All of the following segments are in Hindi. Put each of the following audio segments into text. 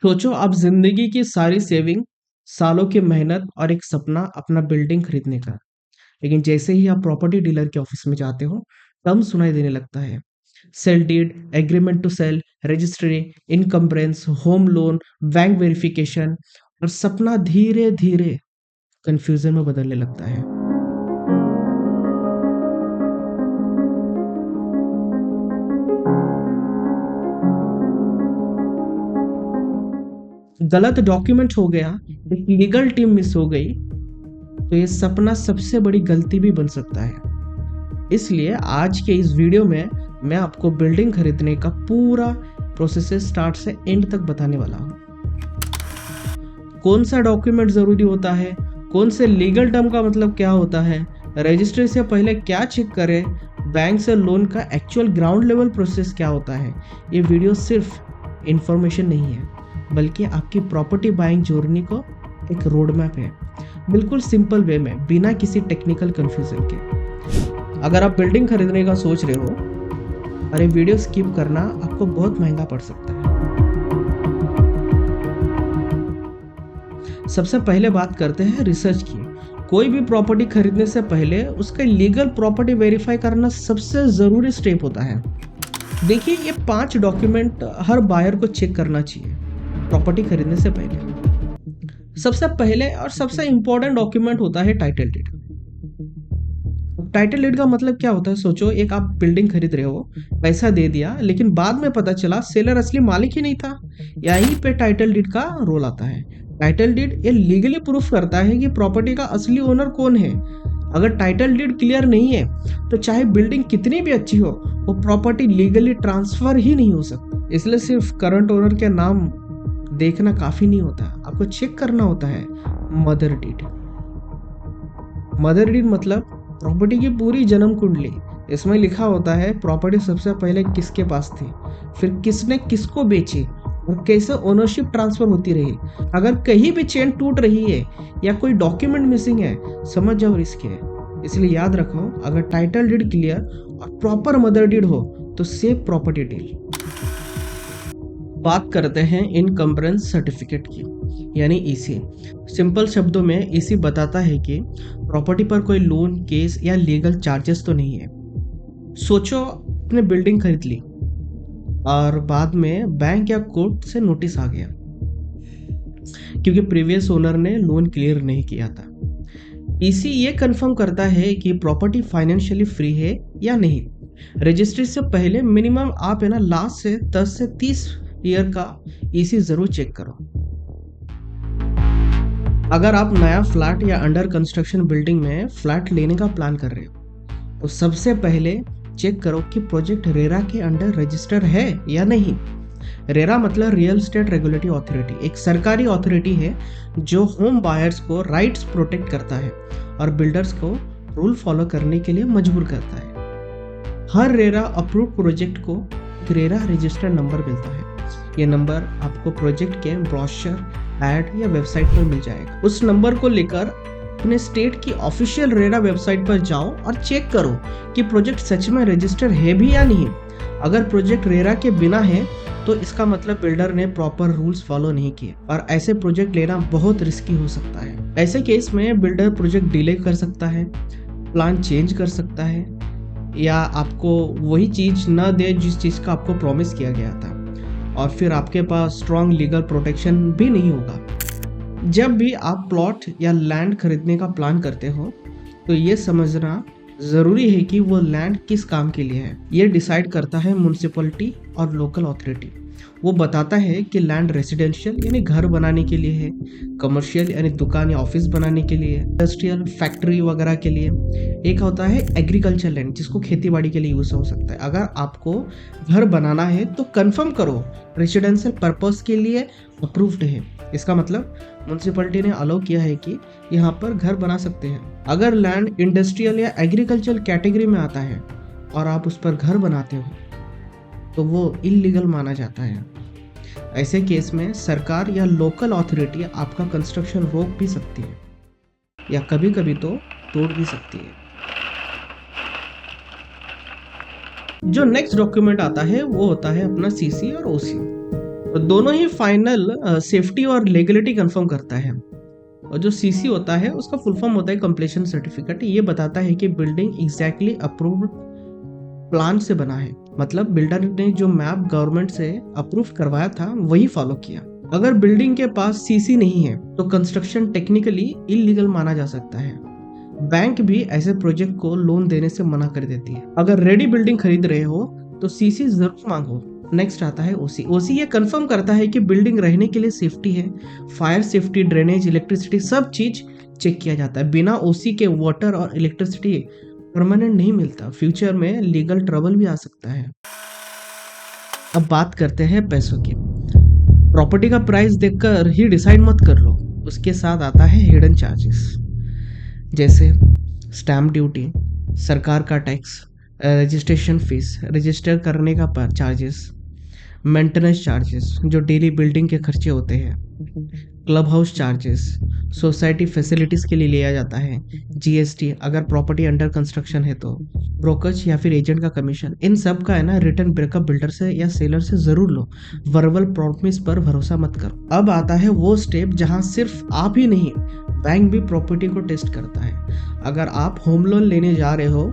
सोचो आप जिंदगी की सारी सेविंग, सालों की मेहनत और एक सपना अपना बिल्डिंग खरीदने का। लेकिन जैसे ही आप प्रॉपर्टी डीलर के ऑफिस में जाते हो, टर्म सुनाई देने लगता है। Sale deed, agreement to sell, registry, encumbrance, home loan, bank verification, और सपना धीरे धीरे कंफ्यूजन में बदलने लगता है। गलत डॉक्यूमेंट हो गया, एक लीगल टीम मिस हो गई, तो ये सपना सबसे बड़ी गलती भी बन सकता है। इसलिए आज के इस वीडियो में मैं आपको बिल्डिंग खरीदने का पूरा प्रोसेस से स्टार्ट से एंड तक बताने वाला हूँ। कौन सा डॉक्यूमेंट जरूरी होता है, कौन से लीगल टर्म का मतलब क्या होता है, रजिस्ट्री से पहले क्या चेक करें, बैंक से लोन का एक्चुअल ग्राउंड लेवल प्रोसेस क्या होता है। ये वीडियो सिर्फ इंफॉर्मेशन नहीं है, बल्कि आपकी प्रॉपर्टी बाइंग जर्नी को एक रोड मैप है, बिल्कुल सिंपल वे में, बिना किसी टेक्निकल कंफ्यूजन के। अगर आप बिल्डिंग खरीदने का सोच रहे हो और ये वीडियो स्किप करना आपको बहुत महंगा पड़ सकता है। सबसे पहले बात करते हैं रिसर्च की। कोई भी प्रॉपर्टी खरीदने से पहले उसका लीगल प्रॉपर्टी वेरीफाई करना सबसे ज़रूरी स्टेप होता है। देखिए, ये 5 डॉक्यूमेंट हर बायर को चेक करना चाहिए प्रॉपर्टी खरीदने से पहले। सबसे पहले और सबसे इंपॉर्टेंट डॉक्यूमेंट होता है टाइटल डीड। टाइटल डीड का मतलब क्या होता है? सोचो, एक आप बिल्डिंग खरीद रहे हो, पैसा दे दिया, लेकिन बाद में पता चला सेलर असली मालिक ही नहीं था। यहीं पे टाइटल डीड का रोल आता है। टाइटल डीड ये लीगली प्रूफ करता है कि प्रॉपर्टी का असली ओनर कौन है। अगर टाइटल डीड क्लियर नहीं है तो चाहे बिल्डिंग कितनी भी अच्छी हो, वो प्रॉपर्टी लीगली ट्रांसफर ही नहीं हो सकती। इसलिए सिर्फ करंट ओनर के नाम देखना काफी नहीं होता, आपको चेक करना होता है मदर डीड। मदर डीड मतलब प्रॉपर्टी की पूरी जन्म कुंडली। इसमें लिखा होता है प्रॉपर्टी सबसे पहले किसके पास थी, फिर किसने किसको बेची और कैसे ओनरशिप ट्रांसफर होती रही। अगर कहीं भी चेन टूट रही है या कोई डॉक्यूमेंट मिसिंग है, समझ जाओ रिस्क है। इसलिए याद रखो, अगर टाइटल डीड क्लियर और प्रॉपर मदर डीड हो तो सेफ प्रॉपर्टी डील। बात करते हैं इनकम्बरेंस सर्टिफिकेट की, यानी ईसी। सिंपल शब्दों में ईसी बताता है कि प्रॉपर्टी पर कोई लोन, केस या लीगल चार्जेस तो नहीं है। सोचो, आपने बिल्डिंग खरीद ली और बाद में बैंक या कोर्ट से नोटिस आ गया क्योंकि प्रीवियस ओनर ने लोन क्लियर नहीं किया था। ईसी ये कंफर्म करता है कि प्रॉपर्टी फाइनेंशियली फ्री है या नहीं। रजिस्ट्री से पहले मिनिमम आप है ना लास्ट से 10 से 30 ईयर का ईसी जरूर चेक करो। अगर आप नया फ्लैट या अंडर कंस्ट्रक्शन बिल्डिंग में फ्लैट लेने का प्लान कर रहे हो तो सबसे पहले चेक करो कि प्रोजेक्ट रेरा के अंडर रजिस्टर है या नहीं। रेरा मतलब रियल एस्टेट रेगुलेटरी अथॉरिटी, एक सरकारी अथॉरिटी है जो होम बायर्स को राइट्स प्रोटेक्ट करता है और बिल्डर्स को रूल फॉलो करने के लिए मजबूर करता है। हर रेरा अप्रूव्ड प्रोजेक्ट को एक रेरा रजिस्टर्ड नंबर मिलता है। ये नंबर आपको प्रोजेक्ट के ब्रोशर, एड या वेबसाइट पर मिल जाएगा। उस नंबर को लेकर अपने स्टेट की ऑफिशियल रेरा वेबसाइट पर जाओ और चेक करो कि प्रोजेक्ट सच में रजिस्टर है भी या नहीं। अगर प्रोजेक्ट रेरा के बिना है तो इसका मतलब बिल्डर ने प्रॉपर रूल्स फॉलो नहीं किए, और ऐसे प्रोजेक्ट लेना बहुत रिस्की हो सकता है। ऐसे केस में बिल्डर प्रोजेक्ट डिले कर सकता है, प्लान चेंज कर सकता है, या आपको वही चीज न दे जिस चीज का आपको प्रॉमिस किया गया था, और फिर आपके पास स्ट्रॉन्ग लीगल प्रोटेक्शन भी नहीं होगा। जब भी आप प्लॉट या लैंड खरीदने का प्लान करते हो तो ये समझना ज़रूरी है कि वो लैंड किस काम के लिए है। ये डिसाइड करता है म्युनिसिपैलिटी और लोकल अथॉरिटी। वो बताता है कि लैंड रेजिडेंशियल यानी घर बनाने के लिए है, कमर्शियल यानी दुकान या ऑफिस बनाने के लिए, इंडस्ट्रियल फैक्ट्री वगैरह के लिए। एक होता है एग्रीकल्चर लैंड, जिसको खेती बाड़ी के लिए यूज हो सकता है। अगर आपको घर बनाना है तो कंफर्म करो रेजिडेंशियल पर्पस के लिए अप्रूव्ड है। इसका मतलब म्युनिसिपैलिटी ने अलाउ किया है कि यहाँ पर घर बना सकते हैं। अगर लैंड इंडस्ट्रियल या एग्रीकल्चर कैटेगरी में आता है और आप उस पर घर बनाते हो तो वो इल्लीगल माना जाता है। ऐसे केस में सरकार या लोकल अथॉरिटी आपका कंस्ट्रक्शन रोक भी सकती है या कभी कभी तो तोड़ भी सकती है। जो नेक्स्ट डॉक्यूमेंट आता है वो होता है अपना सीसी और ओसी। तो दोनों ही फाइनल सेफ्टी और लेगलिटी कंफर्म करता है। और जो सीसी होता है उसका फुल फॉर्म होता है कंप्लीशन सर्टिफिकेट। ये बताता है कि बिल्डिंग एग्जैक्टली अप्रूव्ड प्लान से बना है, मतलब बिल्डर ने जो मैप गवर्नमेंट से अप्रूव करवाया था वही फॉलो किया। अगर बिल्डिंग के पास सीसी नहीं है तो कंस्ट्रक्शन टेक्निकली इलीगल माना जा सकता है। बैंक भी ऐसे प्रोजेक्ट को लोन देने से मना कर देती है। अगर रेडी बिल्डिंग खरीद रहे हो तो सीसी जरूर मांगो। नेक्स्ट आता है ओसी। ओसी ये कंफर्म करता है कि बिल्डिंग रहने के लिए सेफ्टी है। फायर सेफ्टी, ड्रेनेज, इलेक्ट्रिसिटी सब चीज चेक किया जाता है। बिना ओसी के वाटर और इलेक्ट्रिसिटी परमानेंट नहीं मिलता। फ्यूचर में लीगल ट्रबल भी आ सकता है। अब बात करते हैं पैसों की। प्रॉपर्टी का प्राइस देखकर ही डिसाइड मत कर लो, उसके साथ आता है हिडन चार्जेस, जैसे स्टैम्प ड्यूटी, सरकार का टैक्स, रजिस्ट्रेशन फीस, रजिस्टर करने का चार्जेस, मेंटेनेंस चार्जेस जो डेली बिल्डिंग के खर्चे होते हैं, club house charges, society facilities के लिए लिया जाता है, जीएसटी अगर प्रॉपर्टी अंडर कंस्ट्रक्शन है तो, ब्रोकरेज या फिर एजेंट का कमीशन। इन सब का है ना रिटर्न ब्रेकअप बिल्डर से या सेलर से जरूर लो। वर्बल प्रॉमिस पर भरोसा मत करो। अब आता है वो स्टेप जहां सिर्फ आप ही नहीं, बैंक भी प्रॉपर्टी को टेस्ट करता है। अगर आप होम लोन लेने जा रहे हो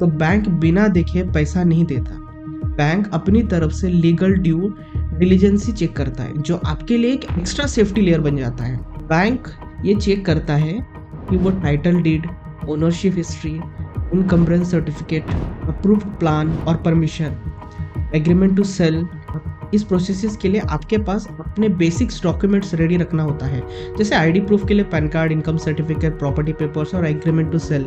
तो बैंक बिना देखे पैसा नहीं देता। बैंक अपनी तरफ से लीगल ड्यू डिलीजेंसी चेक करता है, जो आपके लिए एक एक्स्ट्रा सेफ्टी लेयर बन जाता है। बैंक ये चेक करता है कि वो title deed, ownership history, encumbrance certificate, approved plan और परमिशन, एग्रीमेंट टू सेल, इस प्रोसेसेस के लिए आपके पास अपने बेसिक्स डॉक्यूमेंट्स रेडी रखना होता है। जैसे आईडी प्रूफ के लिए pan card, income certificate, property papers और एग्रीमेंट टू सेल।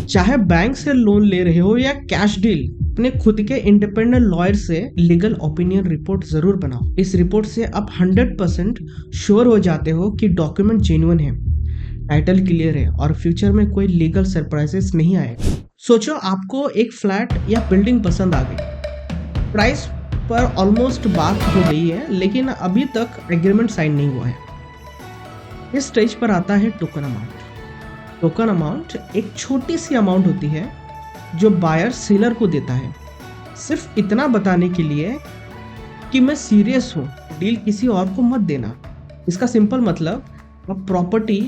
चाहे बैंक से लोन ले रहे हो या कैश डील, अपने खुद के इंडिपेंडेंट लॉयर से लीगल ओपिनियन रिपोर्ट जरूर बनाओ। इस रिपोर्ट से आप 100% श्योर हो जाते हो कि डॉक्यूमेंट जेन्युइन है, टाइटल क्लियर है और फ्यूचर में कोई लीगल सरप्राइजेस नहीं आएगा। सोचो आपको एक फ्लैट या बिल्डिंग पसंद आ गई, प्राइस पर ऑलमोस्ट बात हो गई है, लेकिन अभी तक एग्रीमेंट साइन नहीं हुआ है। इस स्टेज पर आता है टोकन अमाउंट। टोकन अमाउंट एक छोटी सी अमाउंट होती है जो बायर सेलर को देता है, सिर्फ इतना बताने के लिए कि मैं सीरियस हूँ, डील किसी और को मत देना। इसका सिंपल मतलब आप प्रॉपर्टी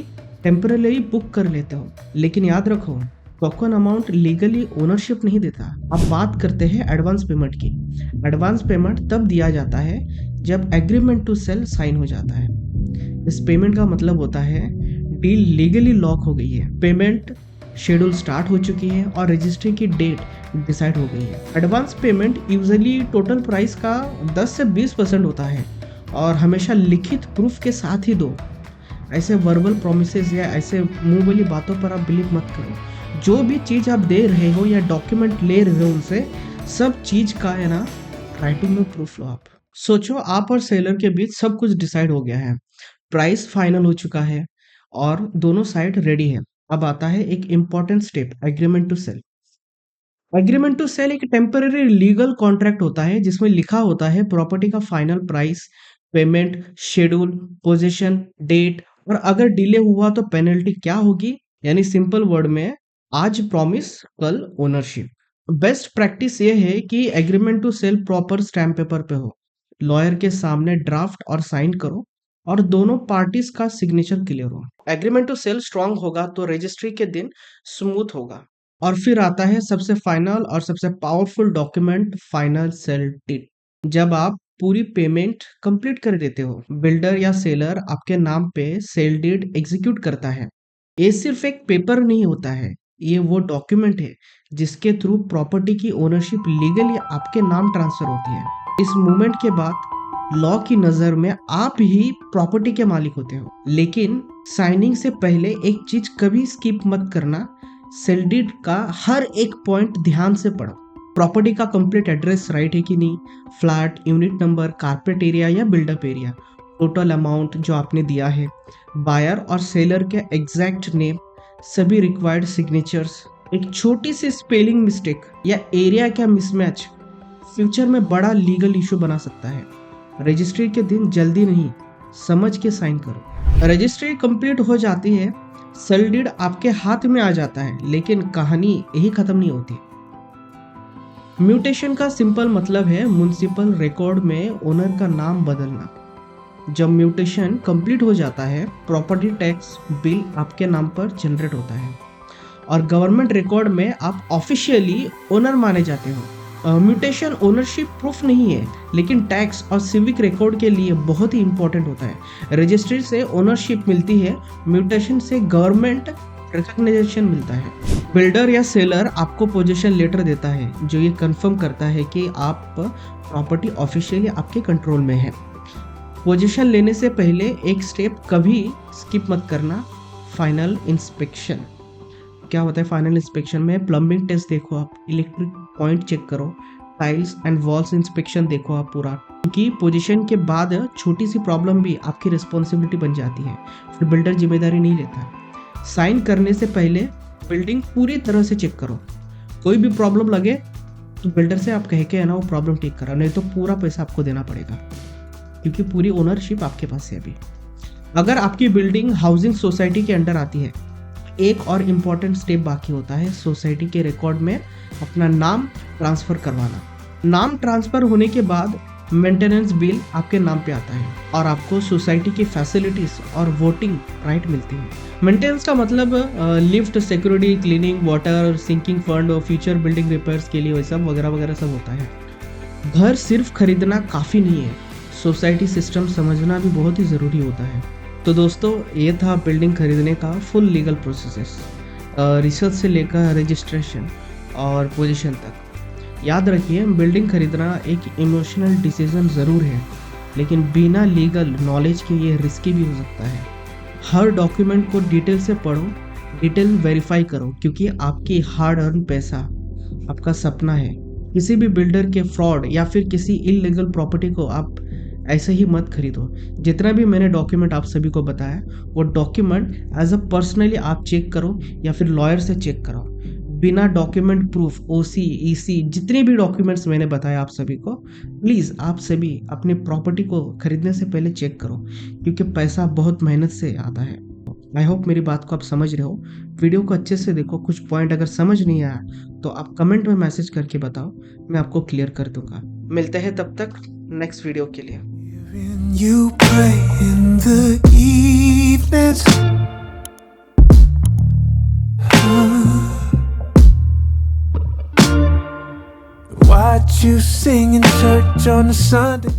टेम्पररी बुक कर लेते हो, लेकिन याद रखो टोकन अमाउंट लीगली ओनरशिप नहीं देता। अब बात करते हैं एडवांस पेमेंट की। एडवांस पेमेंट तब दिया जाता है जब एग्रीमेंट टू सेल साइन हो जाता है। इस पेमेंट का मतलब होता है डील लीगली लॉक हो गई है, पेमेंट शेड्यूल स्टार्ट हो चुकी है और रजिस्ट्री की डेट डिसाइड हो गई है। Advance payment usually total price का 10 से 20% होता है और हमेशा लिखित प्रूफ के साथ ही दो। ऐसे वर्बल प्रोमिसेस या ऐसे मुंह बोली बातों पर आप बिलीव मत करो। जो भी चीज़ आप दे रहे हो या डॉक्यूमेंट ले रहे हो उनसे, सब चीज़ का है ना राइटिंग में प्रूफ लो आप। सोचो आप और सेलर के बीच सब कुछ डिसाइड हो गया है, प्राइस फाइनल हो चुका है और दोनों साइड रेडी है। अब आता है एक important step, agreement to sell. Agreement to sell एक टेम्पररी लीगल कॉन्ट्रैक्ट होता है जिसमें लिखा होता है प्रॉपर्टी का final price, payment schedule, possession, date और अगर डिले हुआ तो पेनल्टी क्या होगी। यानी सिंपल वर्ड में आज प्रॉमिस कल ओनरशिप। बेस्ट प्रैक्टिस ये है कि agreement to sell proper stamp paper पे हो, लॉयर के सामने ड्राफ्ट और साइन करो और दोनों पार्टीज का सिग्नेचर क्लियर हो। एग्रीमेंट टू सेल स्ट्रांग होगा तो रजिस्ट्री के दिन स्मूथ होगा। और फिर आता है सबसे फाइनल और सबसे powerful document, final sale deed. जब आप पूरी पेमेंट कंप्लीट कर देते हो, बिल्डर या सेलर आपके नाम पे सेल डीड एग्जीक्यूट करता है। ये सिर्फ एक पेपर नहीं होता है, ये वो डॉक्यूमेंट है जिसके थ्रू प्रॉपर्टी की ओनरशिप लीगली आपके नाम ट्रांसफर होती है। इस मूवमेंट के बाद लॉ की नजर में आप ही प्रॉपर्टी के मालिक होते हो। लेकिन साइनिंग से पहले एक चीज कभी स्किप मत करना, सेल डीड का हर एक पॉइंट ध्यान से पढ़ो। प्रॉपर्टी का कंप्लीट एड्रेस राइट है कि नहीं, flat, unit number, carpet area या बिल्डअप एरिया, टोटल अमाउंट जो आपने दिया है, बायर और सेलर के एग्जैक्ट नेम, सभी रिक्वायर्ड सिग्नेचर्स। एक छोटी सी स्पेलिंग मिस्टेक या एरिया का मिसमैच फ्यूचर में बड़ा लीगल इशू बना सकता है। रजिस्ट्री के दिन जल्दी नहीं, समझ के साइन करो। रजिस्ट्री कंप्लीट हो जाती है, सेल डीड आपके हाथ में आ जाता है, लेकिन कहानी यही खत्म नहीं होती। म्यूटेशन का सिंपल मतलब है म्युनिसिपल रिकॉर्ड में ओनर का नाम बदलना। जब म्यूटेशन कंप्लीट हो जाता है, प्रॉपर्टी टैक्स बिल आपके नाम पर जनरेट होता है और गवर्नमेंट रिकॉर्ड में आप ऑफिशियली ओनर माने जाते हो। म्यूटेशन ओनरशिप प्रूफ नहीं है, लेकिन टैक्स और सिविक रिकॉर्ड के लिए बहुत ही इंपॉर्टेंट होता है। रजिस्ट्री से ओनरशिप मिलती है, म्यूटेशन से गवर्नमेंट रिकॉग्निशन मिलता है। बिल्डर या सेलर आपको पोजीशन लेटर देता है जो ये कंफर्म करता है कि आप प्रॉपर्टी ऑफिशियली आपके कंट्रोल में है। पोजीशन लेने से पहले एक स्टेप कभी स्किप मत करना, फाइनल इंस्पेक्शन। क्या होता है फाइनल इंस्पेक्शन में? प्लम्बिंग टेस्ट देखो आप, इलेक्ट्रिक पॉइंट चेक करो, टाइल्स एंड वॉल्स इंस्पेक्शन देखो आप पूरा, क्योंकि पोजीशन के बाद छोटी सी प्रॉब्लम भी आपकी रिस्पॉन्सिबिलिटी बन जाती है, फिर बिल्डर जिम्मेदारी नहीं लेता। साइन करने से पहले बिल्डिंग पूरी तरह से चेक करो। कोई भी प्रॉब्लम लगे तो बिल्डर से आप कह के है ना वो प्रॉब्लम ठीक करा, नहीं तो पूरा पैसा आपको देना पड़ेगा, क्योंकि पूरी ओनरशिप आपके पास है अभी। अगर आपकी बिल्डिंग हाउसिंग सोसाइटी के अंडर आती है, एक और इम्पॉर्टेंट स्टेप बाकी होता है सोसाइटी के रिकॉर्ड में अपना नाम ट्रांसफ़र करवाना। नाम ट्रांसफ़र होने के बाद मेंटेनेंस बिल आपके नाम पे आता है और आपको सोसाइटी की फैसिलिटीज़ और वोटिंग राइट मिलती है। मेंटेनेंस का मतलब lift, security, cleaning, water, sinking fund और फ्यूचर बिल्डिंग रिपेयर्स के लिए सब वगैरह वगैरह सब होता है। घर सिर्फ खरीदना काफ़ी नहीं है, सोसाइटी सिस्टम समझना भी बहुत ही ज़रूरी होता है। तो दोस्तों, ये था बिल्डिंग खरीदने का फुल लीगल प्रोसेस, रिसर्च से लेकर रजिस्ट्रेशन और पोजीशन तक। याद रखिए, बिल्डिंग खरीदना एक इमोशनल डिसीजन ज़रूर है, लेकिन बिना लीगल नॉलेज के ये रिस्की भी हो सकता है। हर डॉक्यूमेंट को डिटेल से पढ़ो, डिटेल वेरीफाई करो, क्योंकि आपकी हार्ड अर्न पैसा आपका सपना है। किसी भी बिल्डर के फ्रॉड या फिर किसी इलीगल प्रॉपर्टी को आप ऐसे ही मत खरीदो। जितना भी मैंने डॉक्यूमेंट आप सभी को बताया, वो डॉक्यूमेंट एज अ पर्सनली आप चेक करो या फिर लॉयर से चेक करो। बिना डॉक्यूमेंट प्रूफ, ओसी, ईसी, जितने भी डॉक्यूमेंट्स मैंने बताया आप सभी को, प्लीज़ आप सभी अपने प्रॉपर्टी को खरीदने से पहले चेक करो, क्योंकि पैसा बहुत मेहनत से आता है। आई होप मेरी बात को आप समझ रहे हो। वीडियो को अच्छे से देखो, कुछ पॉइंट अगर समझ नहीं आया तो आप कमेंट में मैसेज करके बताओ, मैं आपको क्लियर कर दूंगा। मिलते हैं तब तक नेक्स्ट वीडियो के लिए। You pray in the evenings. Watch you sing in church on a Sunday.